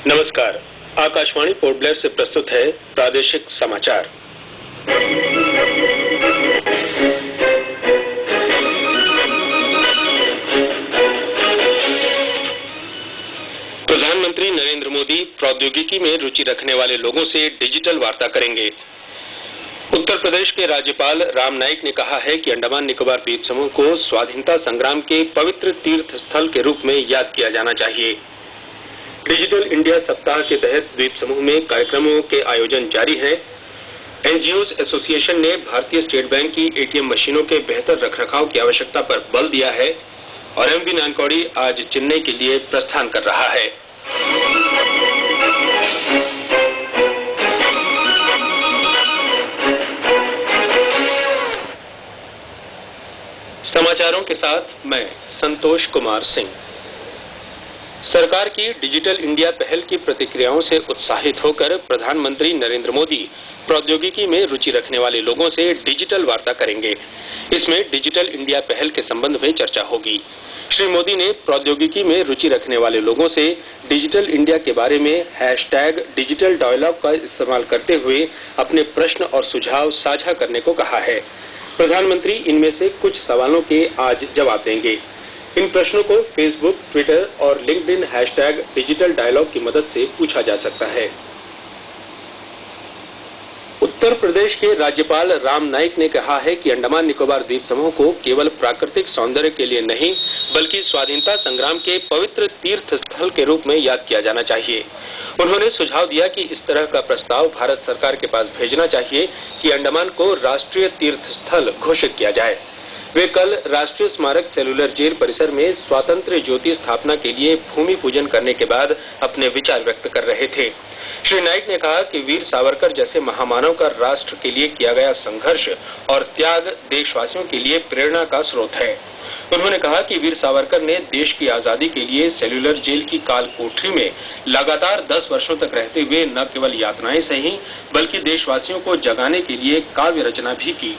नमस्कार। Akashvani port Blair से प्रस्तुत है प्रादेशिक समाचार। प्रधानमंत्री नरेंद्र मोदी प्रौद्योगिकी में रुचि रखने वाले लोगों से डिजिटल वार्ता करेंगे। उत्तर प्रदेश के राज्यपाल राम नाईक ने कहा है कि अंडमान निकोबार द्वीप समूह को स्वाधीनता संग्राम के पवित्र तीर्थ स्थल के रूप में याद किया जाना चाहिए। डिजिटल इंडिया सप्ताह के तहत द्वीप समूह में कार्यक्रमों के आयोजन जारी है। एनजीओज एसोसिएशन ने भारतीय स्टेट बैंक की एटीएम मशीनों के बेहतर रखरखाव की आवश्यकता पर बल दिया है और एमवी नानकौड़ी आज चेन्नई के लिए प्रस्थान कर रहा है। समाचारों के साथ मैं संतोष कुमार सिंह। सरकार की डिजिटल इंडिया पहल की प्रतिक्रियाओं से उत्साहित होकर प्रधानमंत्री नरेंद्र मोदी प्रौद्योगिकी में रुचि रखने वाले लोगों से डिजिटल वार्ता करेंगे। इसमें डिजिटल इंडिया पहल के संबंध में चर्चा होगी। श्री मोदी ने प्रौद्योगिकी में रुचि रखने वाले लोगों से डिजिटल इंडिया के बारे में #डिजिटल डायलॉग का इस्तेमाल करते हुए अपने प्रश्न और सुझाव साझा करने को कहा है। प्रधानमंत्री इनमें से कुछ सवालों के आज जवाब देंगे। इन प्रश्नों को फेसबुक, ट्विटर और लिंक्डइन #डिजिटल डायलॉग की मदद से पूछा जा सकता है। उत्तर प्रदेश के राज्यपाल राम नाईक ने कहा है कि अंडमान निकोबार द्वीप समूह को केवल प्राकृतिक सौंदर्य के लिए नहीं बल्कि स्वाधीनता संग्राम के पवित्र तीर्थ स्थल के रूप में याद किया जाना चाहिए। उन्होंने सुझाव दिया कि इस तरह का प्रस्ताव भारत सरकार के पास भेजना चाहिए कि अंडमान को राष्ट्रीय तीर्थ स्थल घोषित किया जाए। वे कल राष्ट्रीय स्मारक सेलुलर जेल परिसर में स्वातंत्र्य ज्योति स्थापना के लिए भूमि पूजन करने के बाद अपने विचार व्यक्त कर रहे थे। श्री नाईक ने कहा कि वीर सावरकर जैसे महामानव का राष्ट्र के लिए किया गया संघर्ष और त्याग देशवासियों के लिए प्रेरणा का स्रोत है। उन्होंने कहा कि वीर सावरकर ने देश की आजादी के लिए सेल्युलर जेल की काल कोठरी में लगातार 10 वर्षों तक रहते हुए न केवल यातनाएं सही बल्कि देशवासियों को जगाने के लिए काव्य रचना भी की।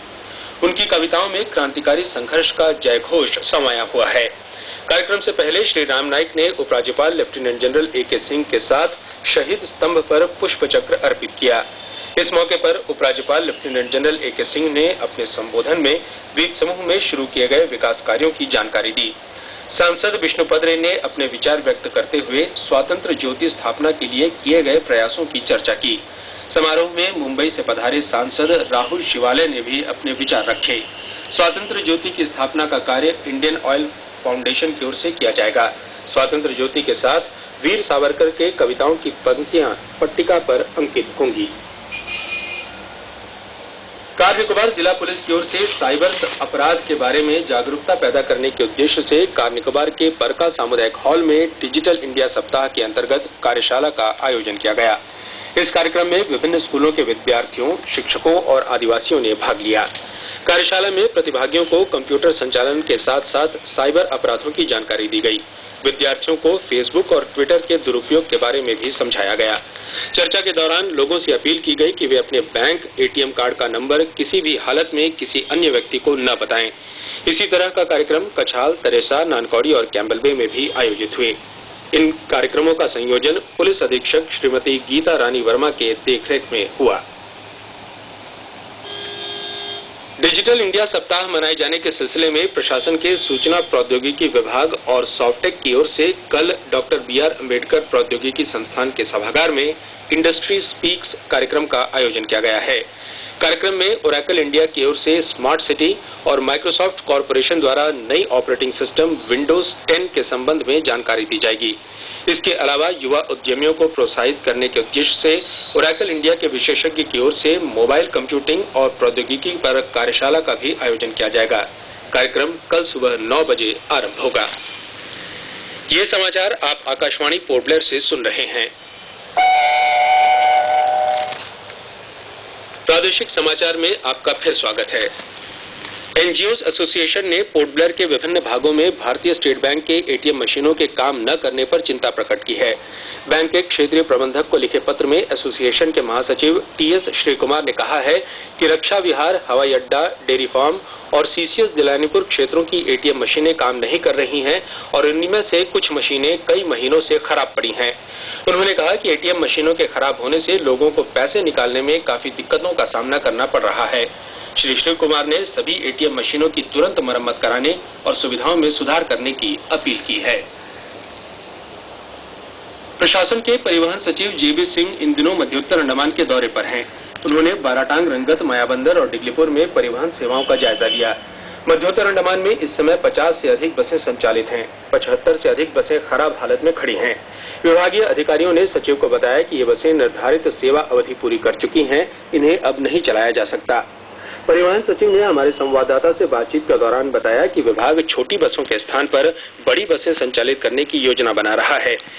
उनकी कविताओं में क्रांतिकारी संघर्ष का जयघोष समाया हुआ है। कार्यक्रम से पहले श्री राम नाईक ने उपराज्यपाल लेफ्टिनेंट जनरल AK सिंह के साथ शहीद स्तंभ पर पुष्प चक्र अर्पित किया। इस मौके पर उपराज्यपाल लेफ्टिनेंट जनरल AK सिंह ने अपने संबोधन में द्वीप समूह में शुरू किए गए विकास कार्यों की जानकारी दी। सांसद विष्णुपद रे ने अपने विचार व्यक्त करते हुए स्वातंत्र्य ज्योति स्थापना के लिए किए गए प्रयासों की चर्चा की। समारोह में मुंबई से पधारे सांसद राहुल शिवालय ने भी अपने विचार रखे। स्वातंत्र्य ज्योति की स्थापना का कार्य इंडियन ऑयल फाउंडेशन की ओर से किया जाएगा। स्वातंत्र्य ज्योति के साथ वीर सावरकर के कविताओं की पंक्तियां पट्टिका पर अंकित होंगी। कार निकोबार जिला पुलिस की ओर से साइबर अपराध के बारे में जागरूकता पैदा करने के उद्देश्य से कार निकोबार के परका सामुदायिक हॉल में डिजिटल इंडिया सप्ताह के अंतर्गत कार्यशाला का आयोजन किया गया। इस कार्यक्रम में विभिन्न स्कूलों के विद्यार्थियों, शिक्षकों और आदिवासियों ने भाग लिया। कार्यशाला में प्रतिभागियों को कंप्यूटर संचालन के साथ साथ साइबर अपराधों की जानकारी दी गई। विद्यार्थियों को फेसबुक और ट्विटर के दुरुपयोग के बारे में भी समझाया गया। चर्चा के दौरान लोगों से अपील की गई कि वे अपने बैंक एटीएम कार्ड का नंबर किसी भी हालत में किसी अन्य व्यक्ति को न बताएं। इसी तरह का कार्यक्रम कछाल, तरेसा, नानकौड़ी और कैम्बल में भी आयोजित हुए। इन कार्यक्रमों का संयोजन पुलिस अधीक्षक श्रीमती गीता रानी वर्मा के देखरेख में हुआ। डिजिटल इंडिया सप्ताह मनाए जाने के सिलसिले में प्रशासन के सूचना प्रौद्योगिकी विभाग और सॉफ्टेक की ओर से कल डॉक्टर BR अम्बेडकर प्रौद्योगिकी संस्थान के सभागार में इंडस्ट्री स्पीक्स कार्यक्रम का आयोजन किया गया है। कार्यक्रम में ओरेकल इंडिया की ओर से स्मार्ट सिटी और माइक्रोसॉफ्ट कॉरपोरेशन द्वारा नई ऑपरेटिंग सिस्टम विंडोज 10 के संबंध में जानकारी दी जाएगी। इसके अलावा युवा उद्यमियों को प्रोत्साहित करने के उद्देश्य से ओरेकल इंडिया के विशेषज्ञ की ओर से मोबाइल कंप्यूटिंग और प्रौद्योगिकी पर कार्यशाला का भी आयोजन किया जाएगा। कार्यक्रम कल सुबह 9 बजे आरंभ होगा। ये समाचार आप आकाशवाणी पोर्ट ब्लेयर से सुन रहे हैं। प्रादेशिक समाचार में आपका फिर स्वागत है। एनजीओज एसोसिएशन ने पोर्ट ब्लेयर के विभिन्न भागों में भारतीय स्टेट बैंक के एटीएम मशीनों के काम न करने पर चिंता प्रकट की है। बैंक के क्षेत्रीय प्रबंधक को लिखे पत्र में एसोसिएशन के महासचिव TS श्री कुमार ने कहा है कि रक्षा विहार, हवाई अड्डा, डेयरी फार्म और CCS दिलानीपुर क्षेत्रों की एटीएम मशीनें काम नहीं कर रही हैं और इनमें से कुछ मशीनें कई महीनों से खराब पड़ी हैं। उन्होंने कहा कि एटीएम मशीनों के खराब होने से लोगों को पैसे निकालने में काफी दिक्कतों का सामना करना पड़ रहा है। श्री शिव कुमार ने सभी एटीएम मशीनों की तुरंत मरम्मत कराने और सुविधाओं में सुधार करने की अपील की है। प्रशासन के परिवहन सचिव जेबी सिंह इन दिनों मध्योत्तर अंडमान के दौरे पर हैं। उन्होंने बाराटांग, रंगत, मायाबंदर और डिगलीपुर में परिवहन सेवाओं का जायजा लिया। मध्योत्तर अंडमान में इस समय 50 से अधिक बसें संचालित हैं। 75 से अधिक बसें खराब हालत में खड़ी हैं। विभागीय अधिकारियों ने सचिव को बताया कि ये बसें निर्धारित सेवा अवधि पूरी कर चुकी हैं, इन्हें अब नहीं चलाया जा सकता। परिवहन सचिव ने हमारे संवाददाता से बातचीत के दौरान बताया कि विभाग छोटी बसों के स्थान पर बड़ी बसें संचालित करने की योजना बना रहा है।